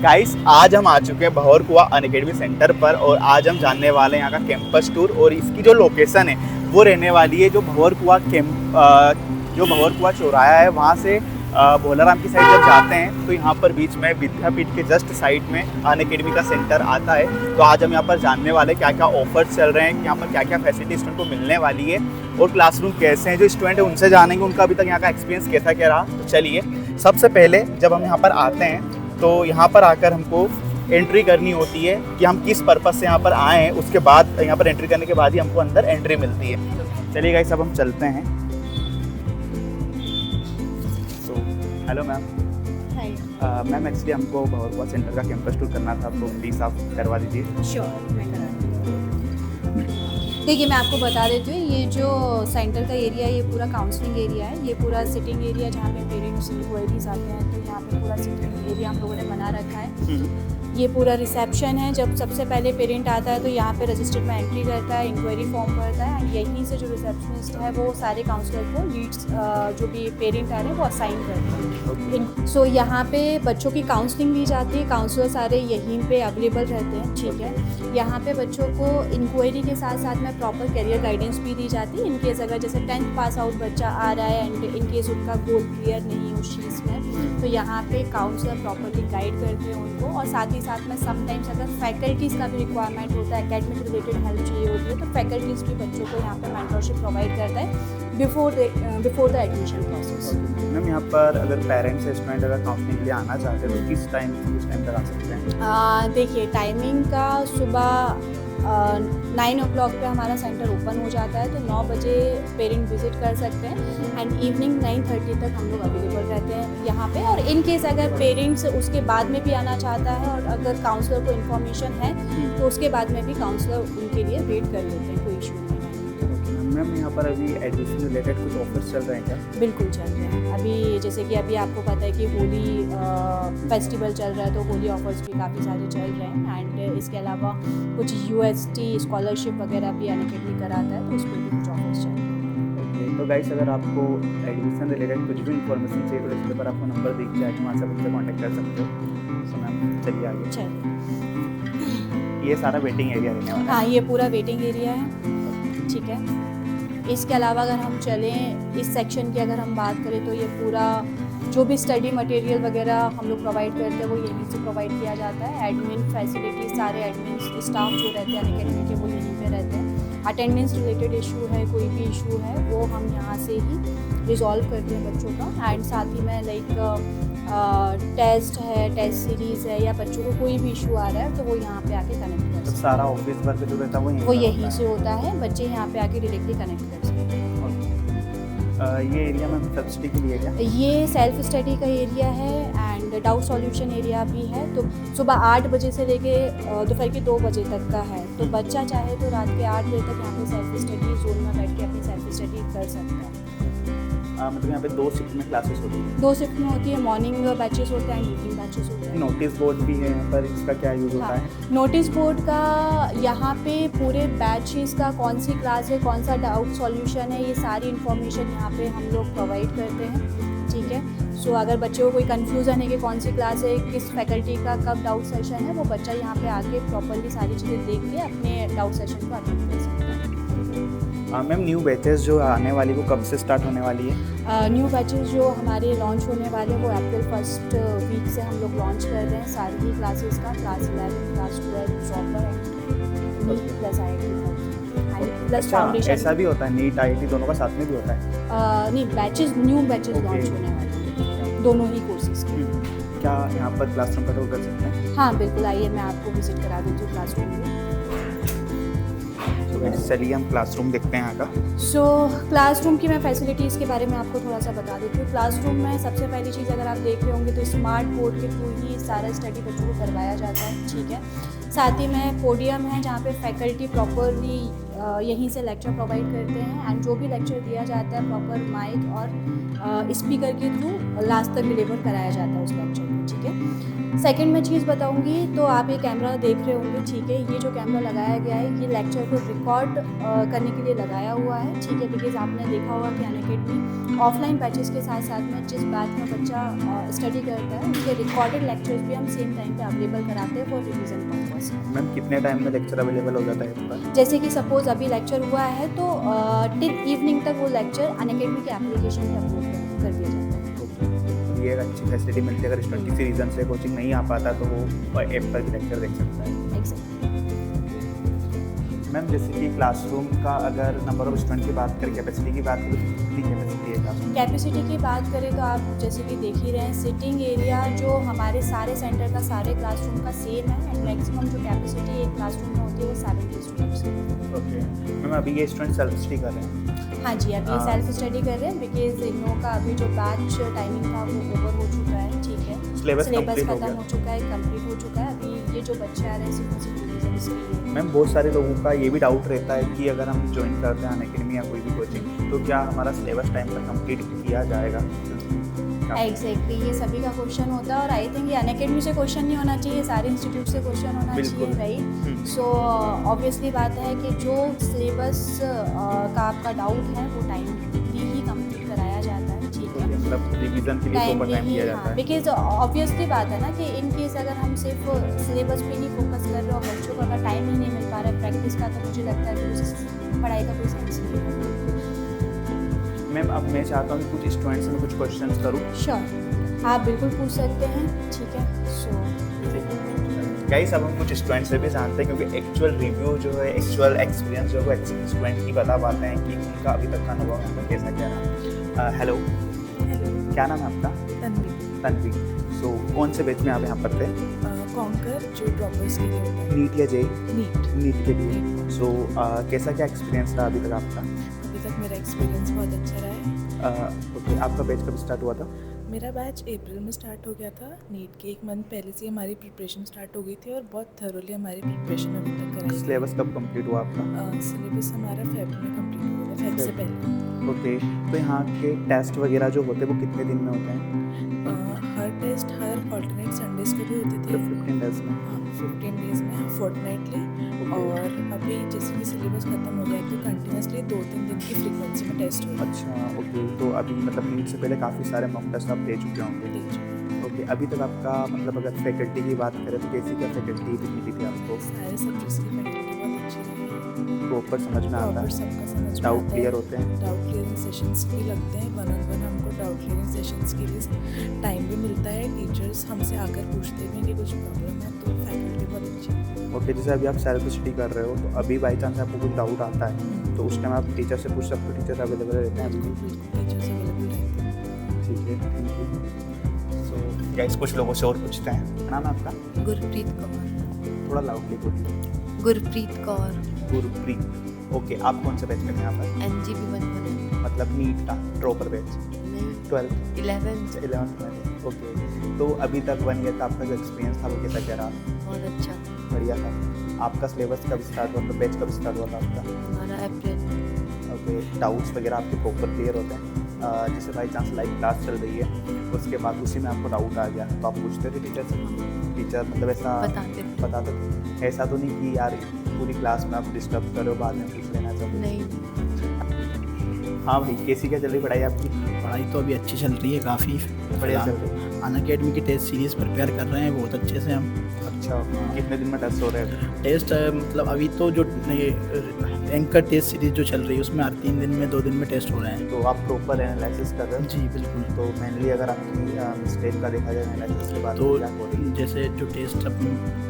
Guys आज हम आ चुके हैं भंवर कुआं अनअकैडमी सेंटर पर और आज हम जानने वाले हैं यहाँ का कैंपस टूर और इसकी जो लोकेशन है वो रहने वाली है जो भंवर कुआं चौराहा है वहाँ से भोलाराम की साइड जब जाते हैं तो यहाँ पर बीच में विद्यापीठ के जस्ट साइड में अनअकैडमी का सेंटर आता है। तो आज हम यहाँ पर जानने वाले क्या क्या ऑफर्स चल रहे हैं, यहाँ पर क्या क्या फैसिलिटी स्टूडेंट को मिलने वाली है और क्लासरूम कैसे हैं। जो स्टूडेंट है उनसे जानेंगे उनका अभी तक यहाँ का एक्सपीरियंस कैसा क्या रहा। तो चलिए सबसे पहले जब हम यहाँ पर आते हैं तो यहाँ पर आकर हमको एंट्री करनी होती है कि हम किस पर्पज़ से यहाँ पर आए हैं, उसके बाद यहाँ पर एंट्री करने के बाद ही हमको अंदर एंट्री मिलती है। चलिए गाइस अब हम चलते हैं। So hello ma'am. Ma'am actually हमको भंवर कुआं सेंटर का कैंपस टूर करना था तो प्लीज़ आप करवा दीजिए। श्योर मैं करा दूँ। देखिए मैं आपको बता देती हूँ, ये जो सेंटर का एरिया है ये पूरा काउंसलिंग एरिया है। ये पूरा सिटिंग एरिया जहाँ पे पेरेंट्स इंक्वायरीज आते हैं तो यहाँ पे पूरा सिटिंग एरिया हम लोगों ने बना रखा है। ये पूरा रिसेप्शन है। जब सबसे पहले पेरेंट आता है तो यहाँ पे रजिस्टर में एंट्री करता है, इंक्वायरी फॉर्म भरता है एंड यहीं से जो रिसेप्शनिस्ट है वो सारे काउंसलर को लीड्स जो भी पेरेंट आ रहे हैं वो असाइन करते हैं। सो यहाँ पे बच्चों की काउंसलिंग दी जाती है, काउंसलर सारे यहीं पे अवेलेबल रहते हैं। ठीक है, यहाँ पे बच्चों को इंक्वायरी के साथ साथ में प्रॉपर करियर गाइडेंस भी दी जाती है। इनकेस अगर जैसे 10th पास आउट बच्चा आ रहा है एंड इनकेस उनका गोल क्लियर नहीं उस चीज़ में तो यहाँ पे काउंसलर प्रॉपरली गाइड करते हैं उनको। और साथ ही साथ में समटाइम्स अगर फैकल्टीज़ का भी रिक्वायरमेंट होता है, एकेडमिक रिलेटेड हेल्प चाहिए होती है तो फैकल्टीज़ भी बच्चों को यहाँ पे मेंटरशिप प्रोवाइड करता है before the admission process. Ma'am यहाँ पर अगर पेरेंट्स या स्टूडेंट अगर काउंसलिंग के लिए आना चाहते हैं तो किस टाइम तक आ सकते हैं? देखिए टाइमिंग का सुबह 9 o'clock पे हमारा सेंटर ओपन हो जाता है तो 9 बजे पेरेंट विजिट कर सकते हैं एंड इवनिंग 9:30 तक हम लोग अवेलेबल रहते हैं यहाँ पे। और इन केस अगर पेरेंट्स उसके बाद में भी आना चाहता है और अगर काउंसलर को इन्फॉर्मेशन है तो उसके बाद में भी काउंसलर उनके लिए वेट कर लेते हैं, कोई इशू नहीं है। मैम यहाँ पर अभी एडमिशन रिलेटेड कुछ ऑफर्स चल रहे हैं क्या? बिल्कुल चल रहे हैं। अभी जैसे कि अभी आपको पता है कि होली फेस्टिवल चल रहा है तो होली ऑफर्स भी काफ़ी सारे चल रहे हैं एंड इसके अलावा कुछ UST स्कॉलरशिप वगैरह भी अनअकैडमी कराता है तो उस पर भी कुछ ऑफर्स चल रहे हैं। तो गाइस अगर आपको एडमिशन रिलेटेड कुछ भी इन्फॉर्मेशन चाहिए तो इसके ऊपर आपको नंबर दिख जाएगा, वहाँ से मुझसे कॉन्टैक्ट कर सकते हो। सो मैम चलिए आगे। चलिए ये सारा वेटिंग एरिया रहने वाला है। हाँ ये पूरा वेटिंग एरिया है। ठीक है, इसके अलावा अगर हम चलें इस सेक्शन की अगर हम बात करें तो ये पूरा जो भी स्टडी मटेरियल वगैरह हम लोग प्रोवाइड करते हैं वो यहीं से प्रोवाइड किया जाता है। एडमिन फैसिलिटी सारे एडमिन स्टाफ जो रहते हैं अनअकैडमी के वो यहीं पे रहते हैं। अटेंडेंस रिलेटेड इशू है, कोई भी इशू है वो हम यहाँ से ही रिजॉल्व करते हैं बच्चों का। एंड साथ ही में लाइक टेस्ट है, टेस्ट सीरीज़ है या बच्चों को कोई भी इशू आ रहा है तो वो यहाँ पे आके कनेक्ट कर सकते हैं। सारा ऑफिस वर्क जो रहता है वो यहीं से होता है, बच्चे यहाँ पे आके डायरेक्टली कनेक्ट कर सकते हैं। ये एरिया में सेल्फ स्टडी के लिए क्या? ये सेल्फ स्टडी का एरिया है एंड डाउट सॉल्यूशन एरिया भी है। तो सुबह 8 बजे से लेके दोपहर के 2 बजे तक का है तो बच्चा चाहे तो रात के 8 बजे तक यहाँ पे सेल्फ स्टडी जोन में बैठ के अपनी सेल्फ स्टडी कर सकता है। मतलब यहाँ पे 2 शिफ्ट में क्लासेस होती है? 2 शिफ्ट में होती है, मॉर्निंग बैचेस होते हैं एंड इवनिंग बैचेस होते हैं। नोटिस बोर्ड भी है यहाँ पर, इसका क्या यूज़ होता है? नोटिस बोर्ड का यहाँ पे पूरे बैचेस का कौन सी क्लास है, कौन सा डाउट सॉल्यूशन है, ये सारी इन्फॉर्मेशन यहाँ पे हम लोग प्रोवाइड करते हैं। ठीक है, सो अगर बच्चे को कोई कन्फ्यूज़न है कि कौन सी क्लास है, किस फैकल्टी का कब डाउट सेशन है, वो बच्चा यहाँ पे आके प्रॉपरली सारी चीज़ें देख के अपने डाउट सेशन को अटेंड कर सकता है। मैम न्यू बैचेस जो आने वाली वो कब से स्टार्ट होने वाली है? न्यू बैचेस जो हमारे लॉन्च होने वाले हैं वो अप्रैल 1st वीक से हम लोग लॉन्च कर रहे हैं सारी ही क्लासेस का। Class 11, class 12, proper and NEET plus IIT plus foundation. ऐसा भी होता है नीट IIT दोनों का साथ में भी होता है? नहीं, बैचेस न्यू बैचेस लॉन्च होने वाले हैं दोनों ही कोर्सेज के। क्या यहाँ पर क्लासरूम का टूर कर सकते हैं? हाँ बिल्कुल, आइए मैं आपको विजिट करा देती हूँ क्लासरूम में। चलिए हम क्लासरूम देखते हैं यहाँ का। सो क्लासरूम की मैं फैसिलिटीज़ के बारे में आपको थोड़ा सा बता देती हूँ। क्लासरूम में सबसे पहली चीज़ अगर आप देख रहे होंगे तो स्मार्ट बोर्ड के थ्रू ही सारा स्टडी बच्चों को करवाया जाता है। ठीक है, साथ ही में पोडियम है जहाँ पे फैकल्टी प्रॉपरली यहीं से लेक्चर प्रोवाइड करते हैं एंड जो भी लेक्चर दिया जाता है प्रॉपर माइक और स्पीकर के थ्रू लास्ट तक डिलीवर कराया जाता है उस लेक्चर को। ठीक है, सेकंड मैं चीज़ बताऊंगी तो आप ये कैमरा देख रहे होंगे, ठीक है। ये जो कैमरा लगाया गया है ये लेक्चर को रिकॉर्ड करने के लिए लगाया हुआ है, ठीक है। बिकॉज आपने देखा होगा कि अनअकैडमी ऑफलाइन बैचेस के साथ साथ में जिस बैच में बच्चा स्टडी करता है उसके रिकॉर्डेड लेक्चर्स भी हम सेम टाइम पे अवेलेबल कराते हैं फॉर रिविजन पर्पस। मैम कितने टाइम में लेक्चर अवेलेबल हो जाता है इस पर? जैसे कि सपोज अभी लेक्चर हुआ है तो टिल इवनिंग तक वो लेक्चर अनअकैडमी के एप्लीकेशन पे अपलोड कर दिया जाता है। ये एक अच्छी फैसिलिटी मिलती है, अगर स्टूडेंट किसी रीज़न से कोचिंग नहीं आ पाता तो वो ऐप पर भी लेक्चर देख सकता है। मैम जैसे कि क्लासरूम का अगर नंबर ऑफ स्टूडेंट की बात करें, कैपेसिटी की बात करें तो कितनी कैपेसिटी है क्लासरूम? कैपेसिटी की बात करें तो आप जैसे कि देख ही रहे हैं, सिटिंग एरिया जो हमारे सारे सेंटर का सारे क्लासरूम का सेम है एंड मैक्सिमम जो कैपेसिटी एक क्लासरूम में होती है वो 70 स्टूडेंट्स है। ओके मैम, अभी ये स्टूडेंट सेल्फ स्टडी कर रहे हैं? हाँ जी, अभी ये सेल्फ स्टडी कर रहे हैं बिकॉज इन लोगों का अभी जो बैच टाइमिंग था वो ओवर हो चुका है, ठीक है। सिलेबस खत्म हो चुका है, कंप्लीट हो चुका है। अभी ये जो बच्चे आ रहे हैं सिर्फ उसी रीजन इसके लिए। मैम बहुत सारे लोगों का ये भी डाउट रहता है कि अगर हम ज्वाइन करते हैं अनअकैडमी या कोई भी कोचिंग तो क्या हमारा सिलेबस टाइम पर कंप्लीट किया जाएगा? एग्जैक्टली ये सभी का क्वेश्चन होता है और आई थिंक ये अनअकैडमी से क्वेश्चन नहीं होना चाहिए, सारे इंस्टीट्यूट से क्वेश्चन होना चाहिए, राइट। सो ऑब्वियसली बात है कि जो सिलेबस का आपका डाउट है वो टाइम भी ही कंप्लीट कराया जाता है, ठीक है। मतलब रिवीजन के लिए प्रॉपर टाइम दिया जाता है। बिकॉज ऑब्वियसली बात है ना कि इन केस अगर हम सिर्फ सिलेबस पे नहीं फोकस कर रहे और बच्चों को अगर टाइम ही नहीं मिल पा रहा है प्रैक्टिस का तो मुझे लगता है कि उस पढ़ाई का कोई सेंस नहीं है। मैम अब मैं चाहता हूँ कि कुछ स्टूडेंट्स से मैं कुछ क्वेश्चंस करूँ। श्योर, आप बिल्कुल पूछ सकते हैं, ठीक है। सो गाइस अब हम कुछ स्टूडेंट से भी जानते हैं क्योंकि एक्चुअल रिव्यू जो है, एक्चुअल एक्सपीरियंस जो है वो स्टूडेंट ही बता पाते हैं कि उनका अभी तक का अनुभव उनका कैसा क्या रहा। हेलो, क्या नाम है आपका? तन्वी। तन्वी। सो कौन से बैच में आप यहाँ पढ़ते हैं? कॉन्कर जो ड्रॉपर्स के लिए होता है। नीट या जे? नीट के लिए। सो कैसा क्या एक्सपीरियंस रहा अभी तक आपका? अभी तक मेरा एक्सपीरियंस बहुत अच्छा रहा है। ओके, आपका बैच कब स्टार्ट हुआ था? मेरा बैच अप्रैल में स्टार्ट हो गया था। नीट के एक मंथ पहले से हमारी प्रिपरेशन स्टार्ट हो गई थी और बहुत थरोली हमारी प्रिपरेशन अभी तक कराई। सिलेबस कब कंप्लीट हुआ आपका? सिलेबस हमारा फेब में कंप्लीट हुआ था, फेब से पहले। ओके, तो यहाँ के टेस्ट वगैरह जो होते हैं वो कितने दिन में होते हैं? हर टेस्ट हर ऑल्टरनेट संडेज को भी होते थे। 15 डेज में? हाँ, 15 डेज में फोर्टनाइटली। और अभी जैसे कि सिलेबस खत्म हो गया तो कंटिन्यूसली 2-3 दिन की फ्रीक्वेंसी में टेस्ट हो रहा है। अच्छा, ओके। तो अभी मतलब नीट से पहले काफ़ी सारे मॉक टेस्ट आप दे चुके होंगे। ओके, अभी तक आपका मतलब अगर फैकल्टी की बात करें तो कैसी क्या फैकल्टी मिली थी आपको? सारे सब्जेक्ट्स की फैकल्टी बहुत अच्छी रही है। प्रॉपर समझ में आता प्रॉपर है? सबका समझ में डाउट आता क्लियर है। होते हैं? डाउट क्लियरिंग सेशंस भी लगते हैं, 1-on-1 हमको डाउट क्लियरिंग सेशंस के लिए टाइम भी मिलता है। टीचर्स हमसे आकर पूछते भी हैं कि कुछ प्रॉब्लम है, तो फैकल्टी बहुत अच्छी है। ओके, जैसे अभी आप सेल्फ स्टडी कर रहे हो तो अभी बाई चांस आपको कुछ डाउट आता है तो उस टाइम आप टीचर से पूछ सकते हो, टीचर्स अवेलेबल रहते हैं? बिल्कुल टीचर्स अवेलेबल रहते हैं। ठीक है, थैंक यू। सो गाइस कुछ लोगों से और पूछते हैं। क्या नाम है आपका? गुरप्रीत कौर। थोड़ा लाउडली बोलिए। गुरप्रीत कौर। गुरप्रीत। ओके, आप कौन से बैच में हैं यहाँ पर? NGP 1 मतलब नीट का प्रॉपर बैच? नहीं, 12th 11th। में? ओके, तो अभी तक 1 ईयर का आपका जो एक्सपीरियंस था वो कैसा क्या रहा? बहुत अच्छा। बढ़िया था। आपका सिलेबस कब स्टार्ट हुआ था, बैच कब स्टार्ट हुआ था आपका? हमारा अप्रैल। ओके, डाउट्स वगैरह आपके प्रॉपर क्लियर होते हैं? जैसे बाई चांस लाइव क्लास चल रही है उसके बाद उसी में आपको डाउट आ गया तो आप पूछते थे टीचर से? टीचर मतलब ऐसा बताते थे? ऐसा तो नहीं कि यार पूरी क्लास में आप डिस्टर्ब करो बाद में पूछ लेना चाहिए? नहीं। हाँ भाई, कैसी क्या चल रही पढ़ाई आपकी? पढ़ाई तो अभी अच्छी चल रही है, काफ़ी बढ़िया चल रही है। अनअकैडमी की टेस्ट सीरीज़ प्रिपेयर कर रहे हैं बहुत अच्छे से हम। अच्छा, कितने दिन में टेस्ट हो रहे हैं? टेस्ट मतलब अभी तो जो एंकर टेस्ट सीरीज़ जो चल रही है उसमें हर 3 दिन में 2 दिन में टेस्ट हो रहे हैं। तो आप प्रॉपर एनालिसिस कर रहे हैं? जी बिल्कुल। तो मेनली अगर आपकी मिस्टेक का देखा जाए एनालिसिस के बाद तो क्या हो रही है? जैसे जो टेस्ट अपन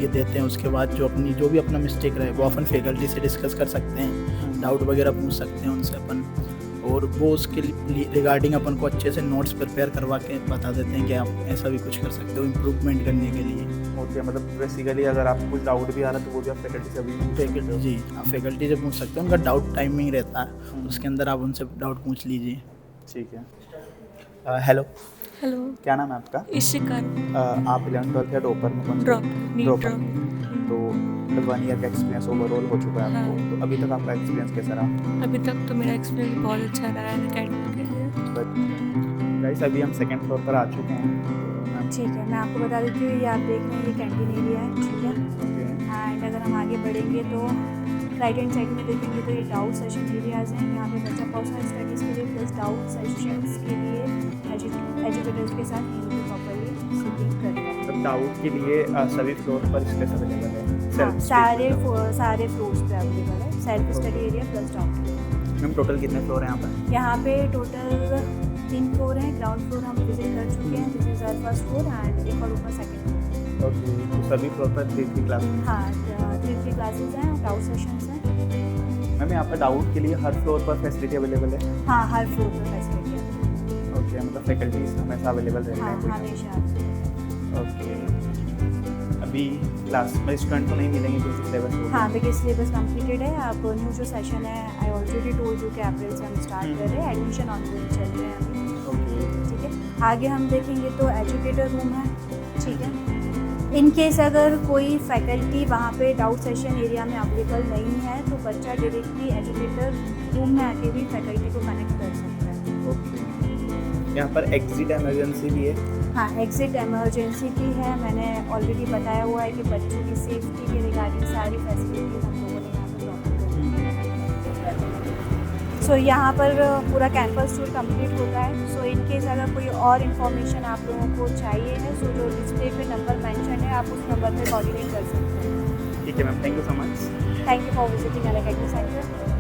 ये देते हैं उसके बाद जो भी अपना मिस्टेक रहे वो अपन फैकल्टी से डिस्कस कर सकते हैं, डाउट वगैरह पूछ सकते हैं उनसे अपन, और वो उसके रिगार्डिंग अपन को अच्छे से नोट्स प्रिपेयर करवा के बता देते हैं कि आप ऐसा भी कुछ कर सकते हो इम्प्रूवमेंट करने के लिए। ओके, मतलब बेसिकली अगर आपको कुछ डाउट भी आ रहा है तो वो भी आप फैकल्टी से अभी जी आप फैकल्टी से पूछ सकते हो, उनका डाउट टाइमिंग रहता है उसके अंदर आप उनसे डाउट पूछ लीजिए। ठीक है। हेलो, हेलो, क्या नाम है आपका? इशिका। आप 11th-12th या टॉपर में कौन सा? ड्रॉप। तो मतलब 1 ईयर का एक्सपीरियंस ओवरऑल हो चुका है आपको। हाँ। तो अभी तक आपका एक्सपीरियंस कैसा रहा? अभी तक तो मेरा एक्सपीरियंस बहुत अच्छा रहा है अकेडमी के लिए। गाइस अभी हम 2nd फ्लोर पर आ चुके हैं। तो मैम ठीक है, मैं आपको बता देती हूँ, ये आप देख रहे हैं ये कैंटीन एरिया है, ठीक है। ओके एंड अगर हम आगे बढ़ेंगे तो राइट हैंड साइड में देखेंगे तो ये डाउट सेशन एरियाज़ हैं। यहाँ पे बच्चा पर्सनल स्टडीज़ के लिए प्लस डाउट सेशंस के लिए एजुकेटर्स के साथ यहीं पे प्रॉपर्ली सिटिंग कर रहे हैं। मतलब डाउट के लिए सभी फ्लोर पर स्पेस अवेलेबल है। हाँ, Self सारे space सारे फ्लोर्स पे अवेलेबल है, self study area plus doubt. Ma'am total कितने फ्लोर हैं यहाँ पर? यहाँ पे टोटल 3 फ्लोर हैं। ग्राउंड फ्लोर हम विजिट कर चुके हैं, this is our first floor and एक और ऊपर सेकंड। ओके, तो सभी फ्लोर पर 3 क्लास। हाँ, 3 क्लासेस हैं, डाउट सेशंस हैं। मैम यहाँ पर डाउट के लिए हर फ्लोर पर फैसिलिटी अवेलेबल है? हाँ, हर फ्लोर पर फैसिलिटी है। ओके, मतलब फैकल्टीज हमेशा अवेलेबल रहते हाँ, हैं? हमेशा। ओके, अभी क्लास में स्टूडेंट को नहीं मिलेंगे क्योंकि सिलेबस हो हाँ, देखिए सिलेबस कंप्लीटेड है। अब न्यू जो सेशन है, आई ऑलरेडी टोल्ड यू कि अप्रैल से हम स्टार्ट कर रहे हैं, एडमिशन ऑनगोइंग चल रहे हैं अभी, ओके। ठीक है। आगे हम देखेंगे तो एजुकेटर रूम है, ठीक है। इन केस अगर कोई फैकल्टी वहाँ पे डाउट सेशन एरिया में अवेलेबल नहीं है तो बच्चा डायरेक्टली एजुकेटर रूम में आके भी फैकल्टी को कनेक्ट कर सकता है। ओके, यहाँ पर एग्जिट इमरजेंसी भी है? हाँ, एग्जिट इमरजेंसी भी है। मैंने ऑलरेडी बताया हुआ है कि बच्चों की सेफ्टी के रिगार्डिंग सारी फैसिलिटीज़ हम लोगों ने यहाँ पर प्रॉवाइड कर दी है। सो यहाँ पर पूरा कैंपस टूर कंप्लीट होता है। सो इन केस अगर कोई और इन्फॉर्मेशन आप लोगों को चाहिए है, सो जो डिस्प्ले पे नंबर मेंशन है, आप उस नंबर पे कोऑर्डिनेट कर सकते हैं। ठीक है ma'am, thank you so much. Thank you for visiting Unacademy centre.